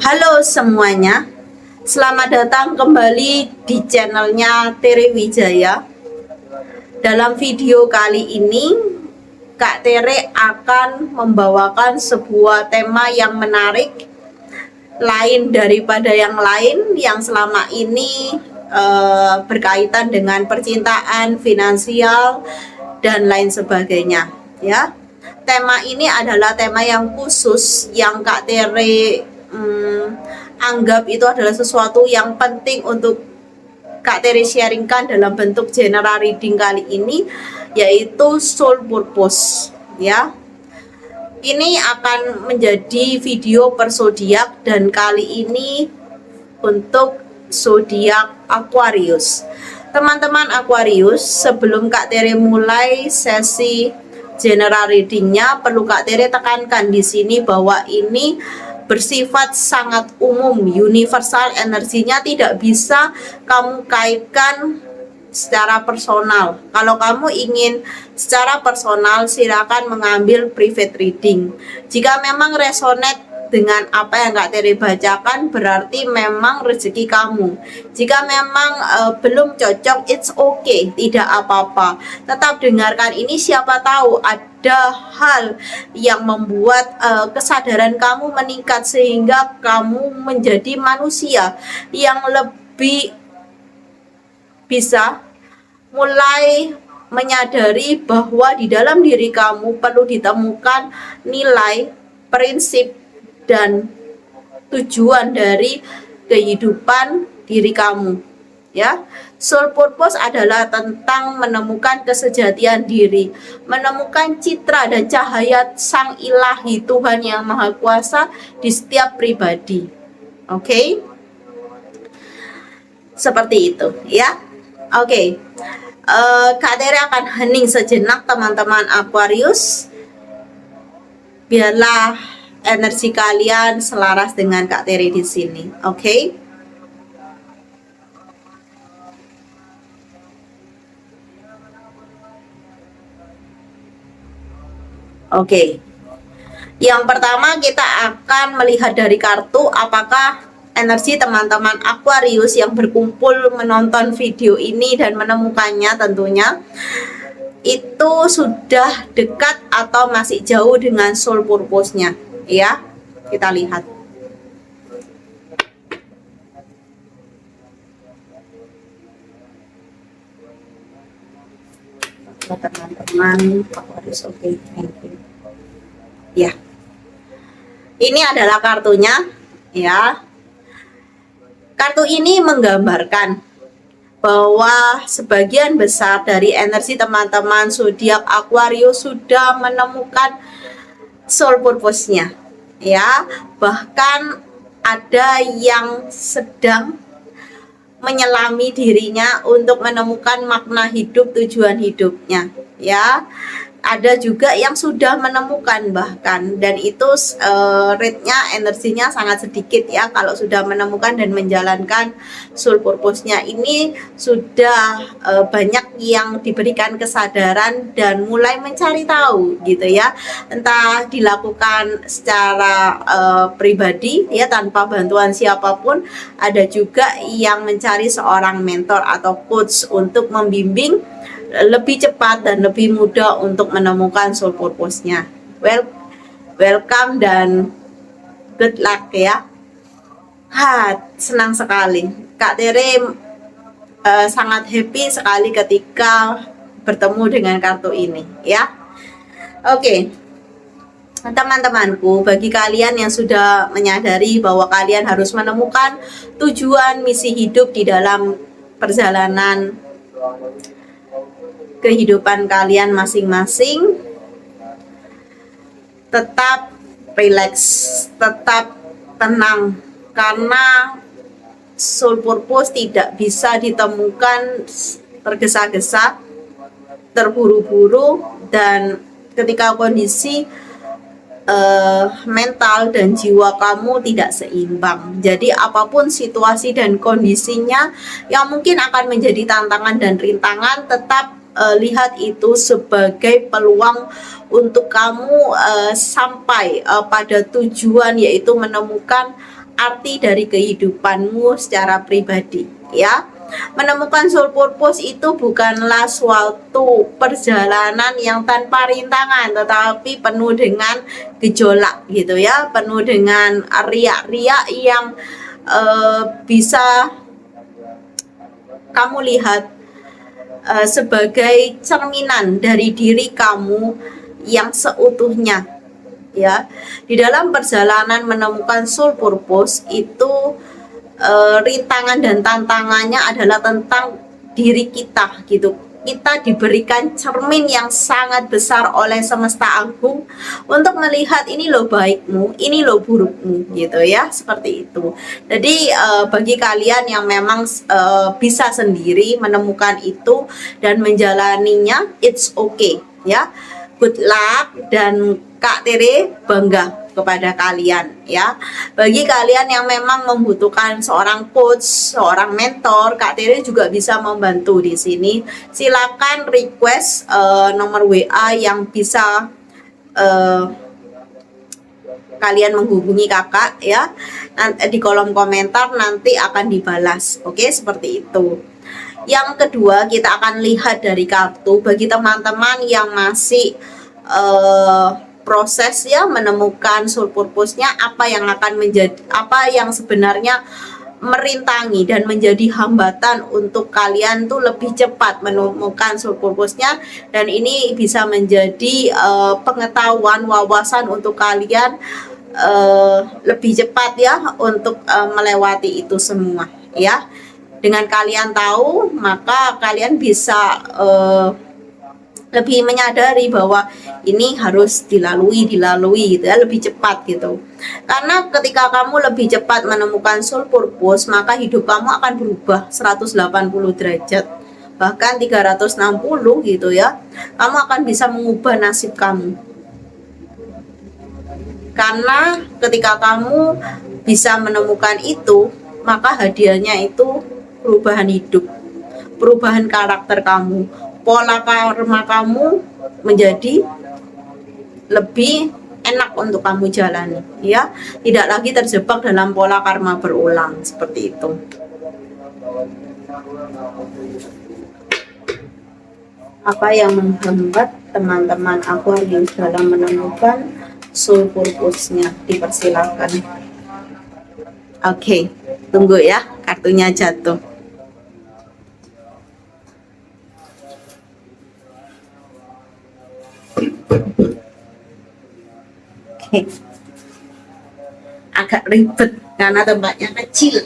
Halo semuanya, selamat datang kembali di channelnya Tere Wijaya. Dalam video kali ini, Kak Tere akan membawakan sebuah tema yang menarik, lain daripada yang lain yang selama ini berkaitan dengan percintaan, finansial, dan lain sebagainya. Ya, tema ini adalah tema yang khusus yang Kak Tere anggap itu adalah sesuatu yang penting untuk Kak Tere sharingkan dalam bentuk general reading kali ini, yaitu soul purpose. Ya, ini akan menjadi video per zodiak dan kali ini untuk zodiak Aquarius. Teman-teman Aquarius, sebelum Kak Tere mulai sesi general readingnya, perlu Kak Tere tekankan di sini bahwa ini bersifat sangat umum, universal, energinya tidak bisa kamu kaitkan secara personal. Kalau kamu ingin secara personal, silakan mengambil private reading. Jika memang resonate dengan apa yang Kak Tere bacakan, berarti memang rezeki kamu. Jika memang belum cocok, it's okay, tidak apa-apa. Tetap dengarkan ini, siapa tahu ada hal yang membuat kesadaran kamu meningkat sehingga kamu menjadi manusia yang lebih bisa mulai menyadari bahwa di dalam diri kamu perlu ditemukan nilai, prinsip, dan tujuan dari kehidupan diri kamu. Ya, soul purpose adalah tentang menemukan kesejatian diri, menemukan citra dan cahaya sang ilahi Tuhan yang Maha Kuasa di setiap pribadi. Oke, seperti itu ya. Oke, Kak Tere akan hening sejenak teman-teman Aquarius, biarlah energi kalian selaras dengan Kak Tere di sini. Oke. Oke. Yang pertama kita akan melihat dari kartu apakah energi teman-teman Aquarius yang berkumpul menonton video ini dan menemukannya tentunya itu sudah dekat atau masih jauh dengan soul purpose-nya. Ya, kita lihat. Teman-teman Aquarius, oke, thank you. Ya, ini adalah kartunya. Ya, kartu ini menggambarkan bahwa sebagian besar dari energi teman-teman zodiak Aquarius sudah menemukan soul purpose-nya. Ya, bahkan ada yang sedang menyelami dirinya untuk menemukan makna hidup, tujuan hidupnya. Ya, ada juga yang sudah menemukan bahkan, dan itu rate-nya, energinya sangat sedikit ya kalau sudah menemukan dan menjalankan soul purpose-nya. Ini sudah banyak yang diberikan kesadaran dan mulai mencari tahu gitu ya, entah dilakukan secara pribadi ya tanpa bantuan siapapun, ada juga yang mencari seorang mentor atau coach untuk membimbing lebih cepat dan lebih mudah untuk menemukan soul purpose-nya. Welcome dan good luck ya. Senang sekali. Kak Tere sangat happy sekali ketika bertemu dengan kartu ini ya. Oke. Teman-temanku, bagi kalian yang sudah menyadari bahwa kalian harus menemukan tujuan misi hidup di dalam perjalanan kehidupan kalian masing-masing, tetap relax, tetap tenang, karena soul purpose tidak bisa ditemukan tergesa-gesa, terburu-buru, dan ketika kondisi mental dan jiwa kamu tidak seimbang. Jadi apapun situasi dan kondisinya yang mungkin akan menjadi tantangan dan rintangan, tetap lihat itu sebagai peluang untuk kamu sampai pada tujuan, yaitu menemukan arti dari kehidupanmu secara pribadi, ya. Menemukan soul purpose itu bukanlah suatu perjalanan yang tanpa rintangan, tetapi penuh dengan gejolak gitu ya, penuh dengan riak-riak yang bisa kamu lihat sebagai cerminan dari diri kamu yang seutuhnya, ya. Di dalam perjalanan menemukan soul purpose itu rintangan dan tantangannya adalah tentang diri kita gitu. Kita diberikan cermin yang sangat besar oleh semesta agung untuk melihat ini loh baikmu, ini loh burukmu gitu ya, seperti itu. Jadi bagi kalian yang memang bisa sendiri menemukan itu dan menjalaninya, it's okay ya. Good luck, dan Kak Tere bangga kepada kalian ya. Bagi kalian yang memang membutuhkan seorang coach, seorang mentor, Kak Tere juga bisa membantu di sini. Silakan request nomor WA yang bisa kalian menghubungi kakak ya. Di kolom komentar nanti akan dibalas. Oke, seperti itu. Yang kedua, kita akan lihat dari kartu bagi teman-teman yang masih proses ya menemukan soul purpose-nya, apa yang akan menjadi, apa yang sebenarnya merintangi dan menjadi hambatan untuk kalian tuh lebih cepat menemukan soul purpose-nya, dan ini bisa menjadi pengetahuan, wawasan untuk kalian lebih cepat ya untuk melewati itu semua ya. Dengan kalian tahu, maka kalian bisa lebih menyadari bahwa ini harus dilalui gitu ya, lebih cepat gitu. Karena ketika kamu lebih cepat menemukan soul purpose, maka hidup kamu akan berubah 180 derajat, bahkan 360 gitu ya. Kamu akan bisa mengubah nasib kamu. Karena ketika kamu bisa menemukan itu, maka hadiahnya itu perubahan hidup, perubahan karakter kamu, pola karma kamu menjadi lebih enak untuk kamu jalani ya, tidak lagi terjebak dalam pola karma berulang seperti itu. Apa yang menghambat teman-teman Aquarius dalam menemukan soul purpose-nya? Dipersilakan. Oke, tunggu ya, kartunya jatuh. Oke. Agak ribet karena tempatnya kecil.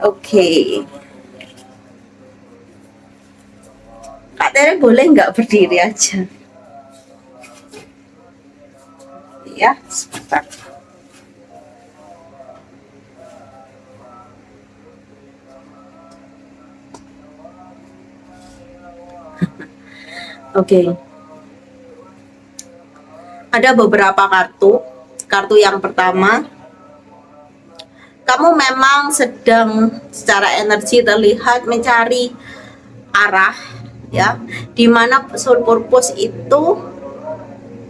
Oke. Kak Tere boleh nggak berdiri aja? Ya, sebentar. Oke. Ada beberapa kartu. Kartu yang pertama, kamu memang sedang secara energi terlihat mencari arah ya, dimana soul purpose itu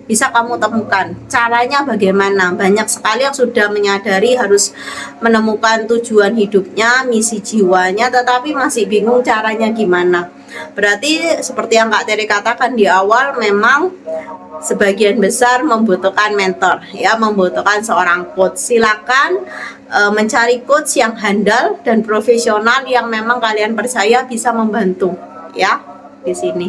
bisa kamu temukan. Caranya bagaimana? Banyak sekali yang sudah menyadari harus menemukan tujuan hidupnya, misi jiwanya, tetapi masih bingung caranya gimana. Berarti seperti yang Kak Tere katakan di awal, memang sebagian besar membutuhkan mentor ya, membutuhkan seorang coach. Silakan mencari coach yang handal dan profesional yang memang kalian percaya bisa membantu ya di sini.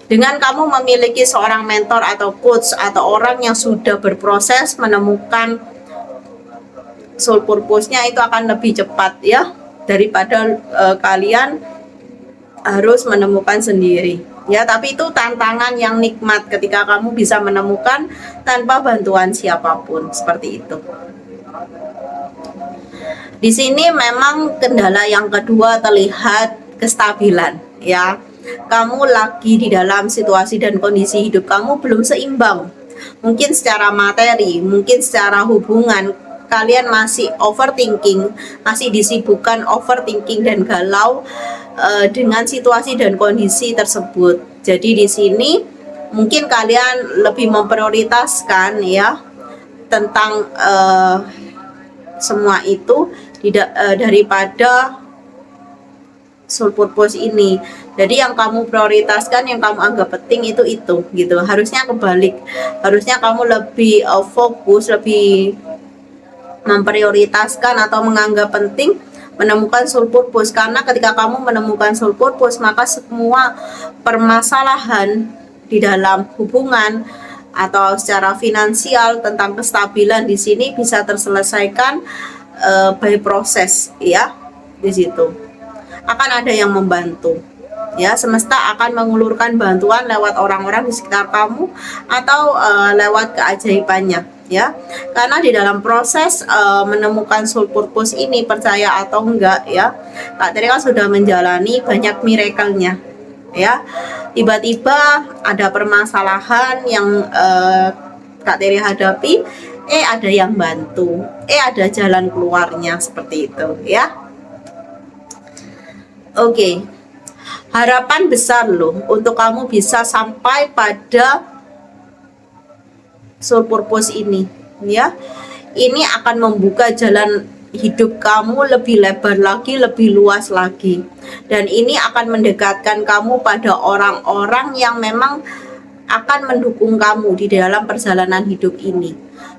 Dengan kamu memiliki seorang mentor atau coach atau orang yang sudah berproses menemukan soul purpose-nya, itu akan lebih cepat ya daripada kalian harus menemukan sendiri ya. Tapi itu tantangan yang nikmat ketika kamu bisa menemukan tanpa bantuan siapapun, seperti itu. Di sini memang kendala yang kedua terlihat kestabilan ya. Kamu lagi di dalam situasi dan kondisi hidup kamu belum seimbang. Mungkin secara materi, mungkin secara hubungan, kalian masih overthinking, masih disibukkan overthinking dan galau dengan situasi dan kondisi tersebut. Jadi di sini mungkin kalian lebih memprioritaskan ya tentang semua itu tidak daripada soul purpose ini. Jadi yang kamu prioritaskan, yang kamu anggap penting itu gitu. Harusnya kebalik. Harusnya kamu lebih fokus, lebih memprioritaskan atau menganggap penting menemukan soul purpose, karena ketika kamu menemukan soul purpose, maka semua permasalahan di dalam hubungan atau secara finansial tentang kestabilan di sini bisa terselesaikan by proses ya. Di situ akan ada yang membantu ya, semesta akan mengulurkan bantuan lewat orang-orang di sekitar kamu atau lewat keajaibannya ya. Karena di dalam proses menemukan soul purpose ini, percaya atau enggak ya, Kak Tere kan sudah menjalani banyak miracle-nya ya. Tiba-tiba ada permasalahan yang Kak Tere hadapi, ada yang bantu, ada jalan keluarnya, seperti itu ya. Oke. Harapan besar loh untuk kamu bisa sampai pada soul purpose ini ya. Ini akan membuka jalan hidup kamu lebih lebar lagi, lebih luas lagi, dan ini akan mendekatkan kamu pada orang-orang yang memang akan mendukung kamu di dalam perjalanan hidup ini,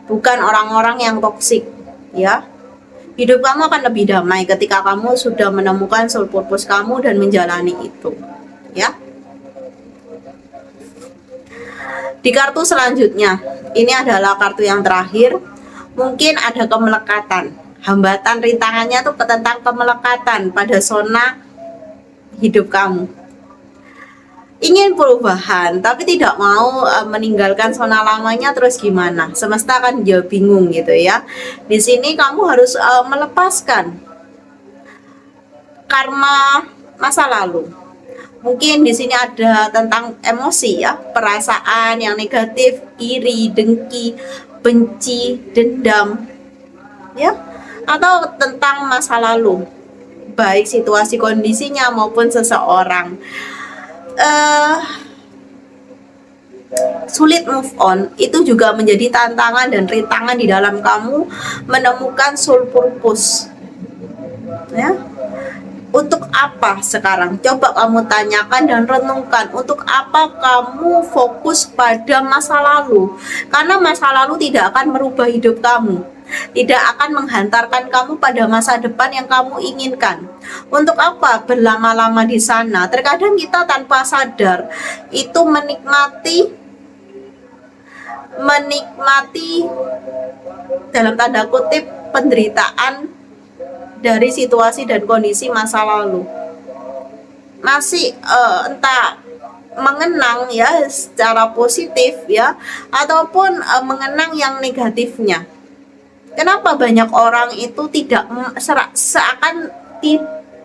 bukan orang-orang yang toksik ya. Hidup kamu akan lebih damai ketika kamu sudah menemukan soul purpose kamu dan menjalani itu ya. Di kartu selanjutnya, ini adalah kartu yang terakhir. Mungkin ada kemelekatan, hambatan, rintangannya tuh tentang kemelekatan pada zona hidup kamu. Ingin perubahan tapi tidak mau meninggalkan zona lamanya, terus gimana? Semesta kan dia bingung gitu ya. Di sini kamu harus melepaskan karma masa lalu. Mungkin di sini ada tentang emosi ya, perasaan yang negatif, iri, dengki, benci, dendam ya, atau tentang masa lalu, baik situasi kondisinya maupun seseorang. Sulit move on itu juga menjadi tantangan dan rintangan di dalam kamu menemukan soul purpose ya. Untuk apa sekarang? Coba kamu tanyakan dan renungkan, untuk apa kamu fokus pada masa lalu? Karena masa lalu tidak akan merubah hidup kamu, tidak akan menghantarkan kamu pada masa depan yang kamu inginkan. Untuk apa berlama-lama di sana? Terkadang kita tanpa sadar itu menikmati dalam tanda kutip penderitaan dari situasi dan kondisi masa lalu. Masih entah mengenang ya secara positif ya, ataupun mengenang yang negatifnya. Kenapa banyak orang itu tidak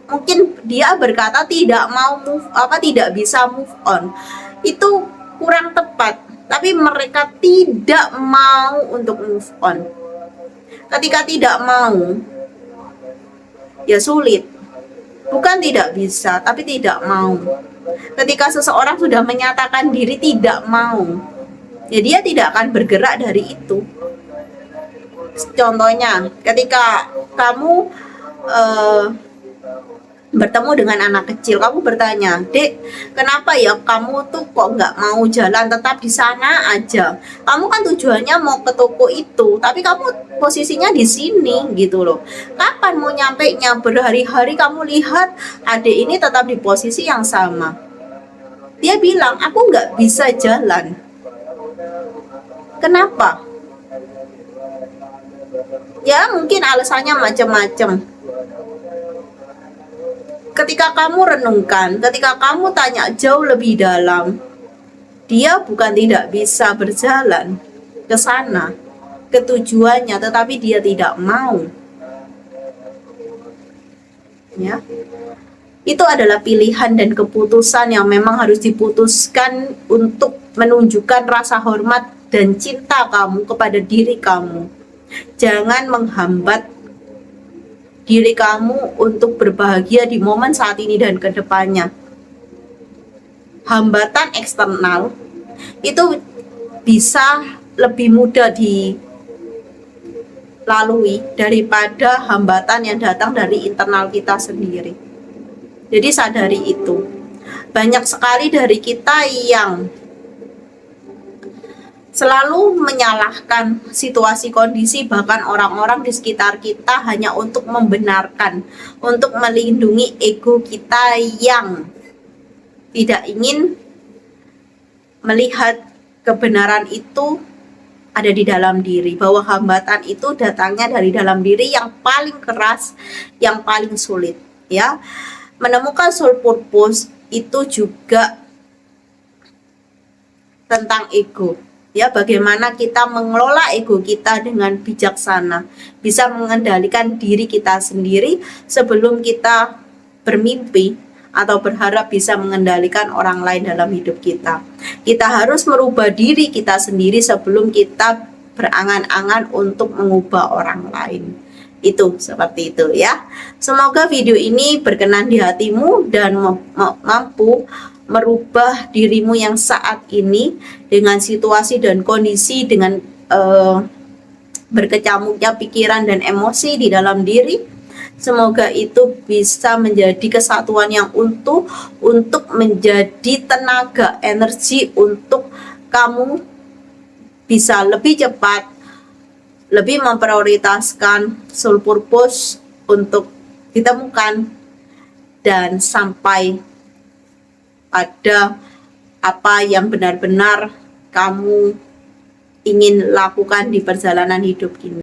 mungkin dia berkata tidak bisa move on. Itu kurang tepat, tapi mereka tidak mau untuk move on. Ketika tidak mau, ya sulit. Bukan tidak bisa, tapi tidak mau. Ketika seseorang sudah menyatakan diri tidak mau, ya dia tidak akan bergerak dari itu. Contohnya, ketika kamu bertemu dengan anak kecil, kamu bertanya, "Dek, kenapa ya kamu tuh kok nggak mau jalan, tetap di sana aja? Kamu kan tujuannya mau ke toko itu, tapi kamu posisinya di sini gitu loh. Kapan mau nyampe-nya? Berhari-hari kamu lihat adik ini tetap di posisi yang sama." Dia bilang, "Aku nggak bisa jalan." Kenapa? Ya mungkin alasannya macam-macam. Ketika kamu renungkan, ketika kamu tanya jauh lebih dalam, dia bukan tidak bisa berjalan ke sana, ke tujuannya, tetapi dia tidak mau. Ya. Itu adalah pilihan dan keputusan yang memang harus diputuskan untuk menunjukkan rasa hormat dan cinta kamu kepada diri kamu. Jangan menghambat diri kamu untuk berbahagia di momen saat ini dan kedepannya. Hambatan eksternal itu bisa lebih mudah dilalui daripada hambatan yang datang dari internal kita sendiri. Jadi sadari itu. Banyak sekali dari kita yang selalu menyalahkan situasi kondisi bahkan orang-orang di sekitar kita hanya untuk membenarkan, untuk melindungi ego kita yang tidak ingin melihat kebenaran itu ada di dalam diri, bahwa hambatan itu datangnya dari dalam diri yang paling keras, yang paling sulit, ya. Menemukan soul purpose itu juga tentang ego, ya, bagaimana kita mengelola ego kita dengan bijaksana, bisa mengendalikan diri kita sendiri sebelum kita bermimpi atau berharap bisa mengendalikan orang lain dalam hidup kita. Kita harus merubah diri kita sendiri sebelum kita berangan-angan untuk mengubah orang lain. Itu seperti itu, ya. Semoga video ini berkenan di hatimu dan mampu merubah dirimu yang saat ini dengan situasi dan kondisi, dengan berkecamuknya pikiran dan emosi di dalam diri. Semoga itu bisa menjadi kesatuan yang utuh untuk menjadi tenaga, energi untuk kamu bisa lebih cepat, lebih memprioritaskan soul purpose untuk ditemukan dan sampai pada apa yang benar-benar kamu ingin lakukan di perjalanan hidup ini.